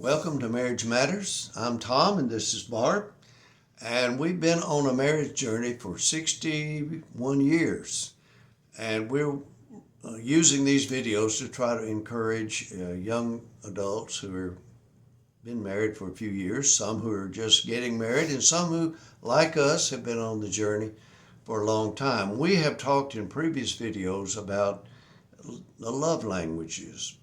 Welcome to Marriage Matters. I'm Tom and this is Barb. And we've been on a marriage journey for 61 years. And we're using these videos to try to encourage young adults who have been married for a few years, some who are just getting married, and some who, like us, have been on the journey for a long time. We have talked in previous videos about the love languages.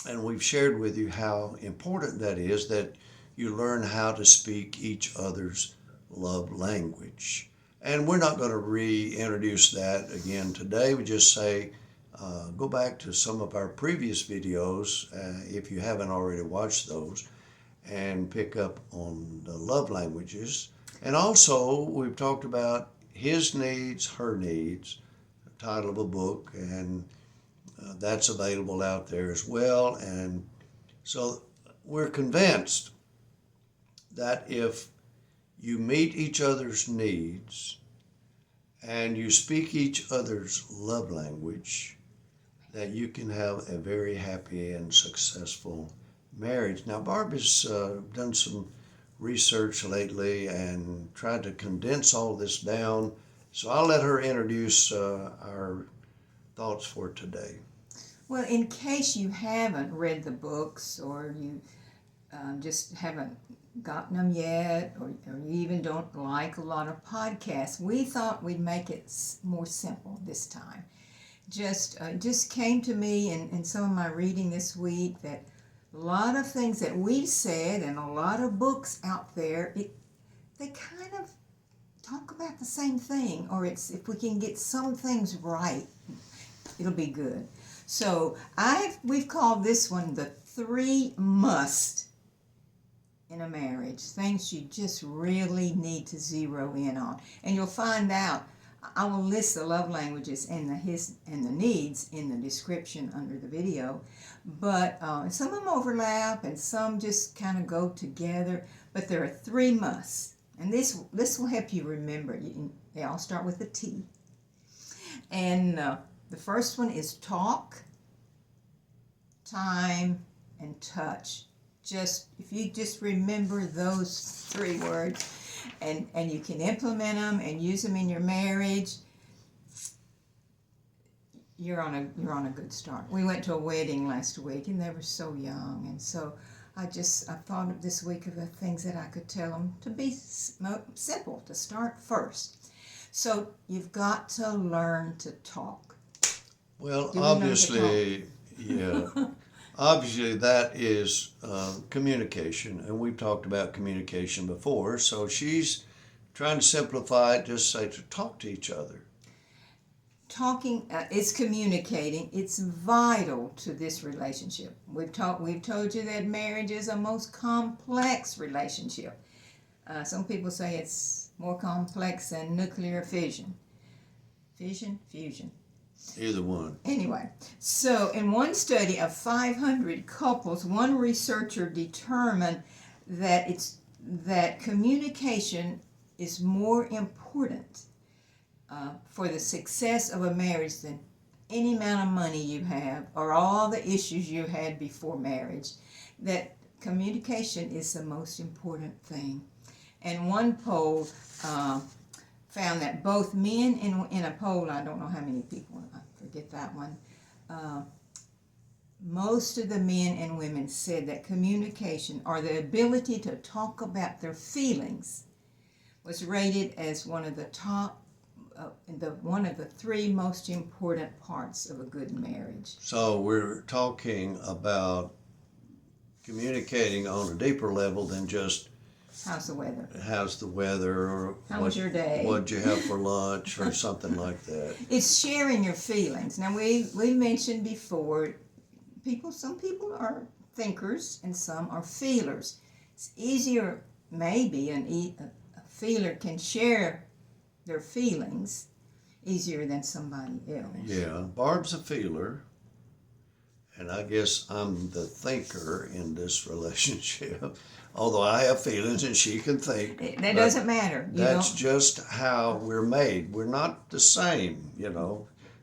And we've shared with you how important that is, that you learn how to speak each other's love language. And we're not going to reintroduce that again today. We just say, go back to some of our previous videos, if you haven't already watched those, and pick up on the love languages. And also, we've talked about his needs, her needs, the title of a book, and that's available out there as well. And so we're convinced that if you meet each other's needs and you speak each other's love language, that you can have a very happy and successful marriage. Now, Barb has done some research lately and tried to condense all this down. So I'll let her introduce our thoughts for today. Well, in case you haven't read the books, or you just haven't gotten them yet, or you even don't like a lot of podcasts, we thought we'd make it more simple this time. Just came to me in some of my reading this week that a lot of things that we've said and a lot of books out there, they kind of talk about the same thing, or if we can get some things right, it'll be good. So we've called this one the 3 must in a marriage, things you just really need to zero in on. And you'll find out, I will list the love languages and the needs in the description under the video, but some of them overlap and some just kind of go together, but there are 3 musts. And this will help you remember. They all start with a T. And the first one is talk, time, and touch. If you just remember those 3 words, and you can implement them and use them in your marriage, you're on a good start. We went to a wedding last week, and they were so young, and so I thought of this week of the things that I could tell them to be simple, to start first. So you've got to learn to talk. Well, obviously, yeah. Obviously, that is communication, and we've talked about communication before. So she's trying to simplify it, just say to talk to each other. Talking is communicating. It's vital to this relationship. We've told you that marriage is a most complex relationship. Some people say it's more complex than nuclear fission. Fusion. Either one. Anyway, so in one study of 500 couples, one researcher determined that communication is more important for the success of a marriage than any amount of money you have or all the issues you had before marriage. That communication is the most important thing. And one poll found that both men, in a poll, I don't know how many people, I forget that one, most of the men and women said that communication, or the ability to talk about their feelings, was rated as one of the 3 most important parts of a good marriage. So we're talking about communicating on a deeper level than just how's the weather, or how was your day, what'd you have for lunch, or something like that. It's sharing your feelings. Now we mentioned before, some people are thinkers and some are feelers. It's easier, maybe a feeler can share their feelings easier than somebody else. Yeah, Barb's a feeler, and I guess I'm the thinker in this relationship. Although I have feelings and she can think. That doesn't matter. That's just how we're made. We're not the same,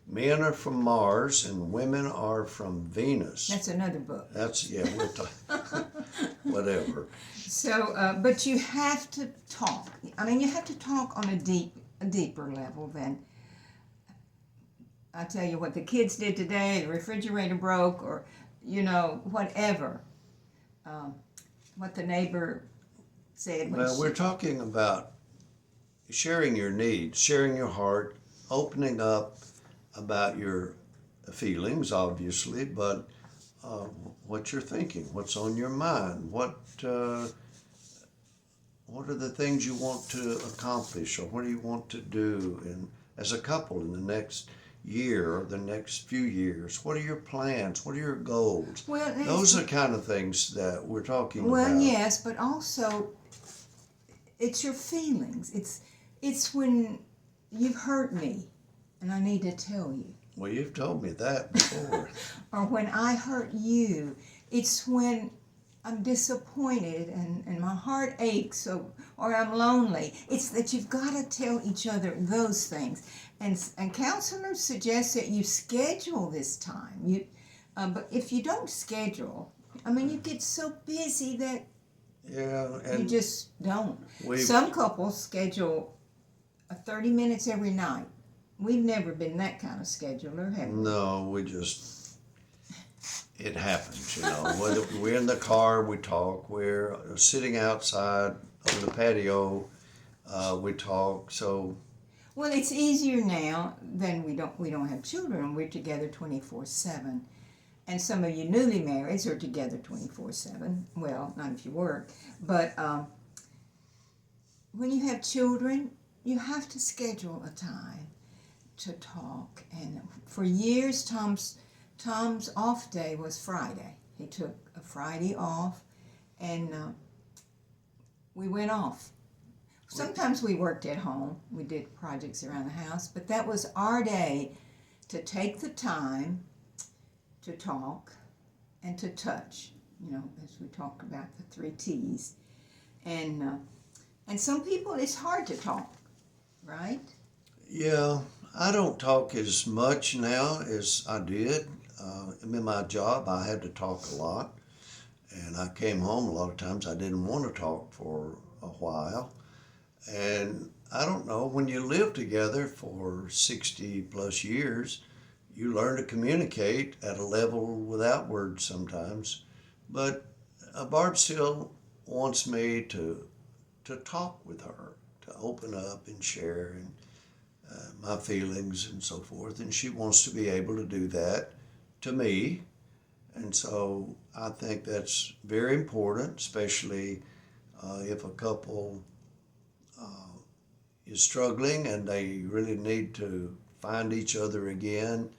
Men are from Mars and women are from Venus. That's another book. We're talking. whatever. So, but you have to talk. I mean, you have to talk on a deeper level than, I tell you what the kids did today, the refrigerator broke, or, whatever. What the neighbor said when Well, we're talking about sharing your needs, sharing your heart, opening up about your feelings, obviously, but what you're thinking, what's on your mind, what are the things you want to accomplish, or what do you want to do as a couple in the next year or the next few years? What are your plans? What are your goals? Well, those are the kind of things that we're talking about. Well, yes, but also it's your feelings. It's when you've hurt me and I need to tell you. Well, you've told me that before. Or when I hurt you. It's when I'm disappointed and my heart aches, or I'm lonely. It's that you've got to tell each other those things. And counselors suggest that you schedule this time. But if you don't schedule, I mean, you get so busy that And you just don't. Some couples schedule 30 minutes every night. We've never been that kind of scheduler, have we? No, it happens, Whether we're in the car, we talk. We're sitting outside on the patio, we talk. So, well, it's easier now than we don't have children. We're together 24/7, and some of you newly marrieds are together 24/7. Well, not if you work, but when you have children, you have to schedule a time to talk. And for years, Tom's off day was Friday. He took a Friday off, and we went off. Sometimes we worked at home. We did projects around the house, but that was our day to take the time to talk and to touch, as we talk about the 3 T's. And some people, it's hard to talk, right? yeah, I don't talk as much now as I did. In my job, I had to talk a lot. And I came home a lot of times, I didn't want to talk for a while. And I don't know, when you live together for 60 plus years, you learn to communicate at a level without words sometimes. But Barb still wants me to talk with her, to open up and share my feelings and so forth. And she wants to be able to do that to me. And so I think that's very important, especially if a couple is struggling and they really need to find each other again.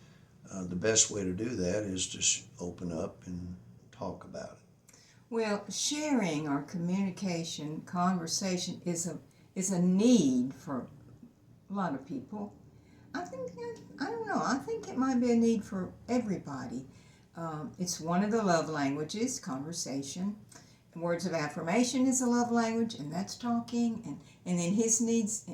The best way to do that is to open up and talk about it. Well, sharing or communication, conversation is a need for a lot of people. I don't know, I think it might be a need for everybody. It's one of the love languages, conversation. Words of affirmation is a love language, and that's talking. And then his needs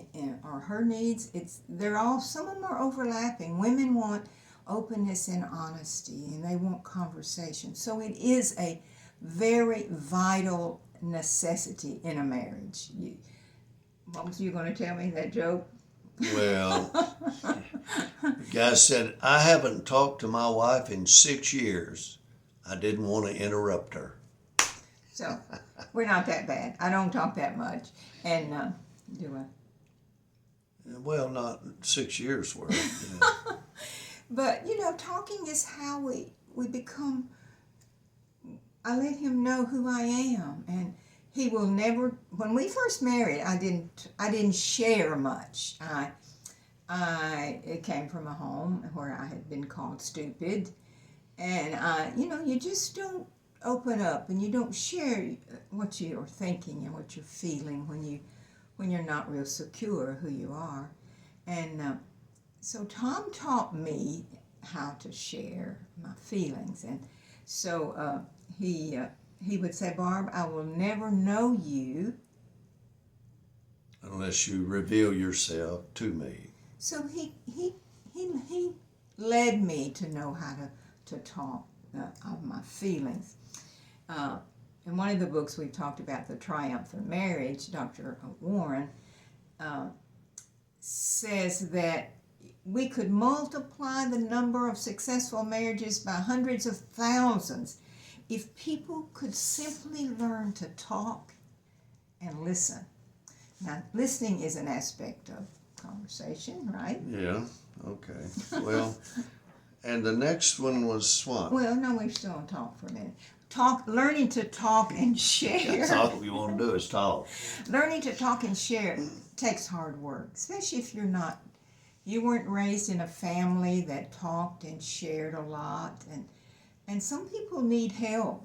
or her needs, they're all, some of them are overlapping. Women want openness and honesty, and they want conversation. So it is a very vital necessity in a marriage. What was you going to tell me, that joke? Well, the guy said, I haven't talked to my wife in 6 years. I didn't want to interrupt her. So, we're not that bad. I don't talk that much. And, do I? Well, not 6 years worth. But, talking is how we become, I let him know who I am. And he will never, when we first married, I didn't share much. It came from a home where I had been called stupid. And, you just don't open up, and you don't share what you're thinking and what you're feeling when you're not real secure who you are. And so Tom taught me how to share my feelings. And so he would say, Barb, I will never know you unless you reveal yourself to me. So he led me to know how to talk of my feelings. in one of the books we've talked about, The Triumphant Marriage, Dr. Warren says that we could multiply the number of successful marriages by hundreds of thousands if people could simply learn to talk and listen. Now, listening is an aspect of conversation, right? Yeah, okay. Well, and the next one was what? Well, no, we're still on talk for a minute. Learning to talk and share. That's all we want to do is talk. Learning to talk and share takes hard work, especially if you weren't raised in a family that talked and shared a lot. And some people need help,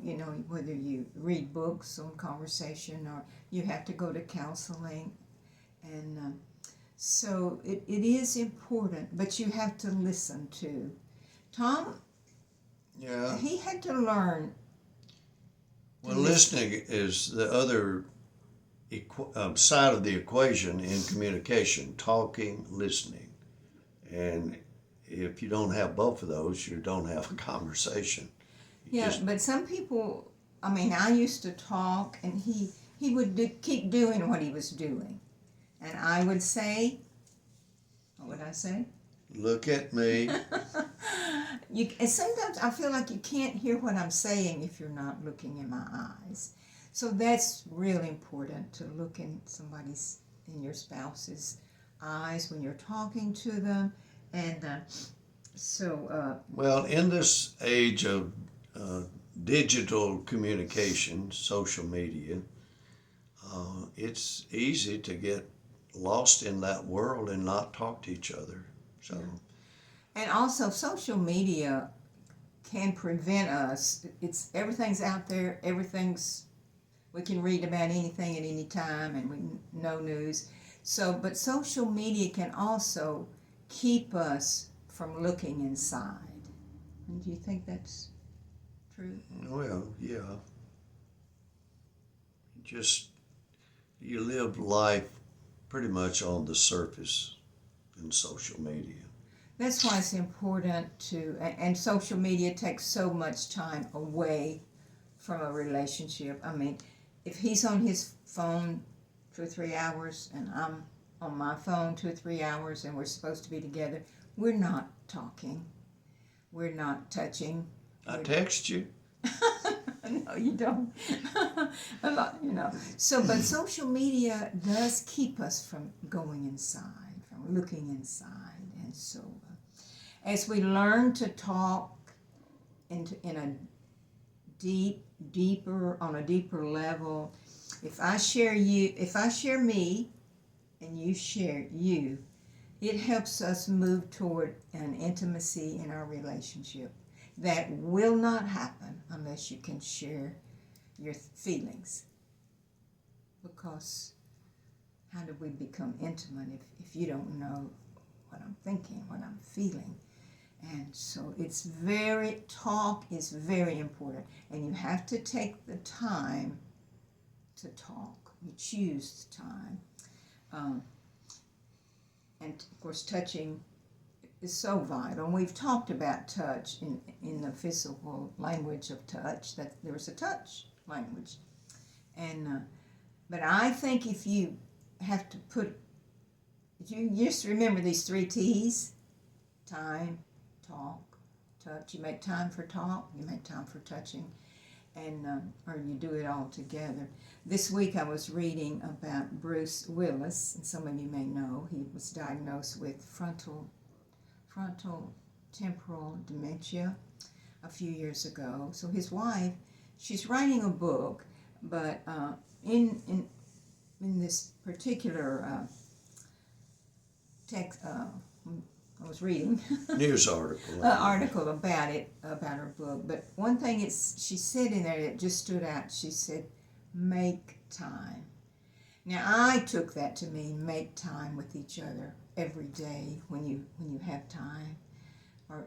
whether you read books on conversation or you have to go to counseling. And so it is important, but you have to listen too. Tom, Yeah. he had to learn. Well, listening is the other side of the equation in communication, talking, listening. And if you don't have both of those, you don't have a conversation. But some people, I used to talk and he would keep doing what he was doing. And I would say, what would I say? Look at me. And sometimes I feel like you can't hear what I'm saying if you're not looking in my eyes. So that's really important, to look in your spouse's eyes when you're talking to them. And well, in this age of digital communication, social media, it's easy to get lost in that world and not talk to each other. So, and also social media can prevent us. Everything's out there. We can read about anything at any time, and we know news. But social media can also keep us from looking inside. And do you think that's true? well, yeah. You live life pretty much on the surface in social media. That's why it's important and social media takes so much time away from a relationship. If he's on his phone 2 or 3 hours and I'm on my phone 2 or 3 hours and we're supposed to be together, we're not talking. We're not touching. I text you. No, you don't. A lot, but social media does keep us from going inside, from looking inside. And so as we learn to talk on a deeper level, if I share me and you share you, it helps us move toward an intimacy in our relationship that will not happen unless you can share your feelings. Because how do we become intimate if you don't know what I'm thinking, what I'm feeling? And so talk is very important. And you have to take the time to talk. You choose time. And of course, touching is so vital. And we've talked about touch in the physical language of touch, that there's a touch language. And but I think if you just remember these 3 T's: time, talk, touch. You make time for talk, you make time for touching, and or you do it all together. This week I was reading about Bruce Willis, and some of you may know he was diagnosed with frontal temporal dementia a few years ago. So his wife, she's writing a book, but in this particular text, I was reading News article. article about her book. But one thing she said in there that just stood out. She said, "Make time." Now I took that to mean make time with each other every day when you have time, or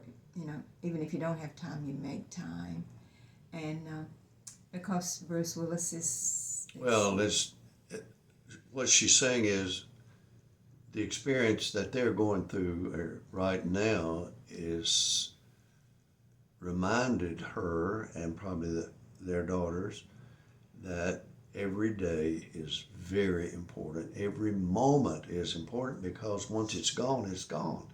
even if you don't have time, you make time. And because Bruce Willis is Well, what she's saying is the experience that they're going through right now is reminded her, and probably their daughters, that every day is very important. Every moment is important because once it's gone, it's gone.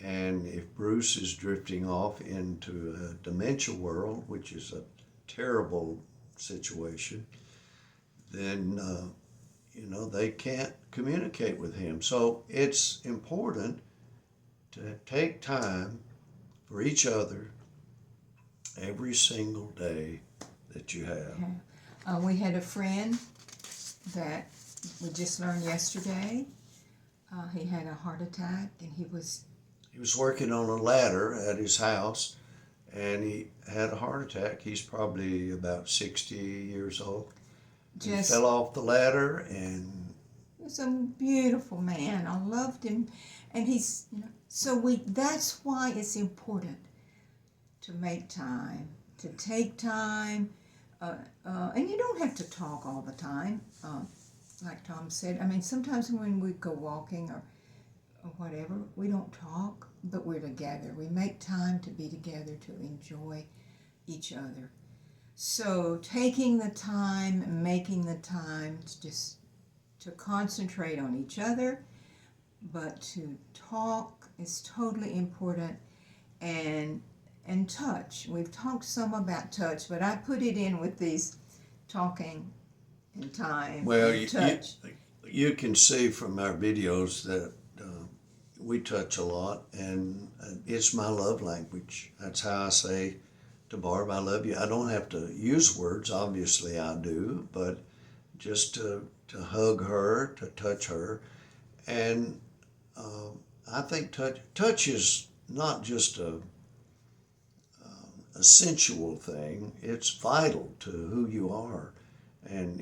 And if Bruce is drifting off into a dementia world, which is a terrible situation, then they can't communicate with him. So it's important to take time for each other every single day that you have. We had a friend that we just learned yesterday. He had a heart attack, and he was working on a ladder at his house, and he had a heart attack. He's probably about 60 years old. He fell off the ladder, and he was a beautiful man. I loved him, and that's why it's important to make time, to take time, and you don't have to talk all the time. Like Tom said, I mean, sometimes when we go walking or whatever, we don't talk, but we're together. We make time to be together, to enjoy each other. So taking the time, making the time to concentrate on each other, but to talk is totally important. And touch. We've talked some about touch, but I put it in with these talking and time and touch. You can see from our videos that we touch a lot, and it's my love language. That's how I say to Barb, I love you. I don't have to use words, obviously I do, but just to hug her, to touch her. And I think touch is not just a sensual thing. It's vital to who you are. And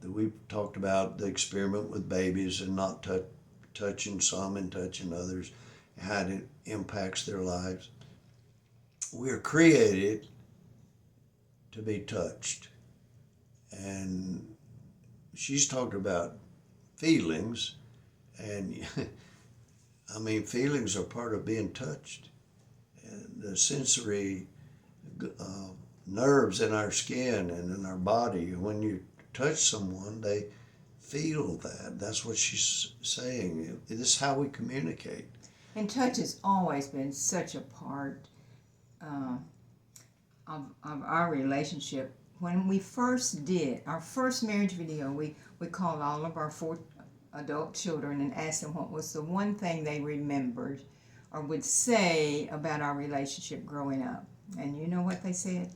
we've talked about the experiment with babies and not touching some and touching others, how it impacts their lives. We're created to be touched. And she's talked about feelings, and I mean, feelings are part of being touched. And the sensory nerves in our skin and in our body, when you touch someone, they feel that. That's what she's saying. This is how we communicate. And touch has always been such a part of our relationship. When we first did our first marriage video, we called all of our 4 adult children and asked them what was the one thing they remembered or would say about our relationship growing up. And you know what they said?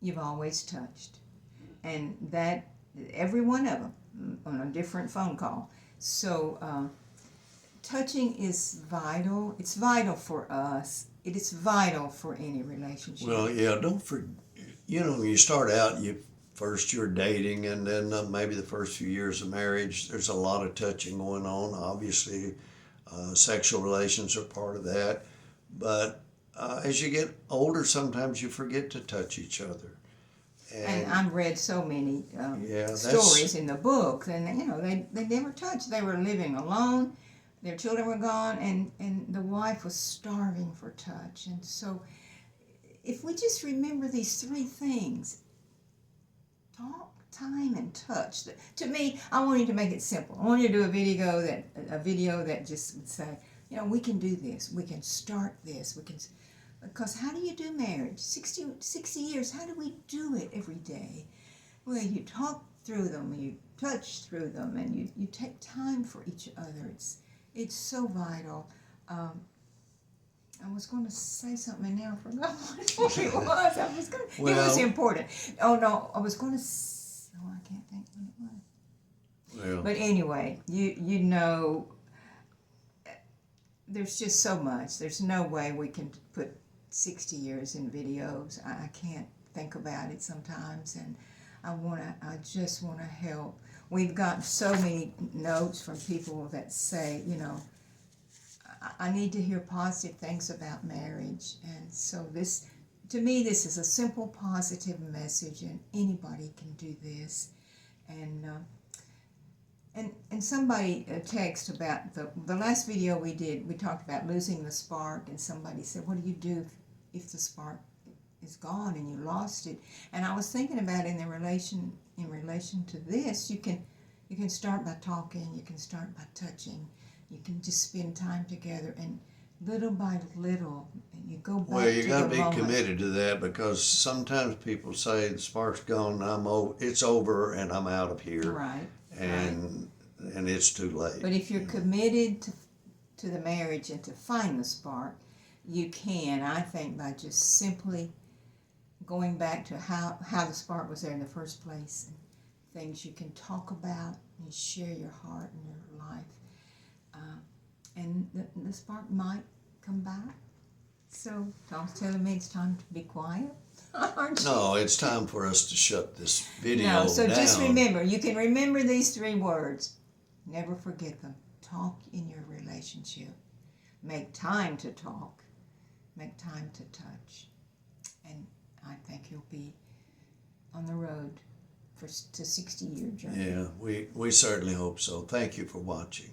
You've always touched. And that, every one of them, on a different phone call. So touching is vital. It's vital for us. It is vital for any relationship. Well, yeah, don't forget, when you start out, you're dating, and then maybe the first few years of marriage, there's a lot of touching going on. Obviously, sexual relations are part of that. But as you get older, sometimes you forget to touch each other. And I've read so many stories in the book, and they never touched. They were living alone. Their children were gone, and the wife was starving for touch. And so if we just remember these 3 things, talk, time, and touch. To me, I wanted to make it simple. I wanted to do a video that just would say, we can do this. We can start this. Because how do you do marriage? 60 years, how do we do it every day? Well, you talk through them, you touch through them, and you take time for each other. It's so vital. I was going to say something and now I forgot what it was. It was important. Oh no, I was going to. I can't think what it was. Well. But anyway, there's just so much. There's no way we can put 60 years in videos. I can't think about it sometimes, and I just want to help. We've got so many notes from people that say, I need to hear positive things about marriage. And so to me, this is a simple, positive message, and anybody can do this. And somebody texted about the last video we did. We talked about losing the spark, and somebody said, what do you do if the spark is gone and you lost it. And I was thinking about in relation to this, you can start by talking, you can start by touching, you can just spend time together, and little by little you go back Well, you to got the to be moment. committed to that, because sometimes people say the spark's gone, it's over, and I'm out of here, Right. and it's too late. But if you're committed to the marriage and to find the spark, you can, I think, by just simply going back to how the spark was there in the first place, and things you can talk about and share your heart and your life. And the spark might come back. So Tom's telling me it's time to be quiet, aren't you? No, it's time for us to shut this video No, so down. just remember, you can remember these 3 words. Never forget them. Talk in your relationship. Make time to talk. Make time to touch. And I think you'll be on the road to 60-year journey. Yeah, we certainly hope so. Thank you for watching.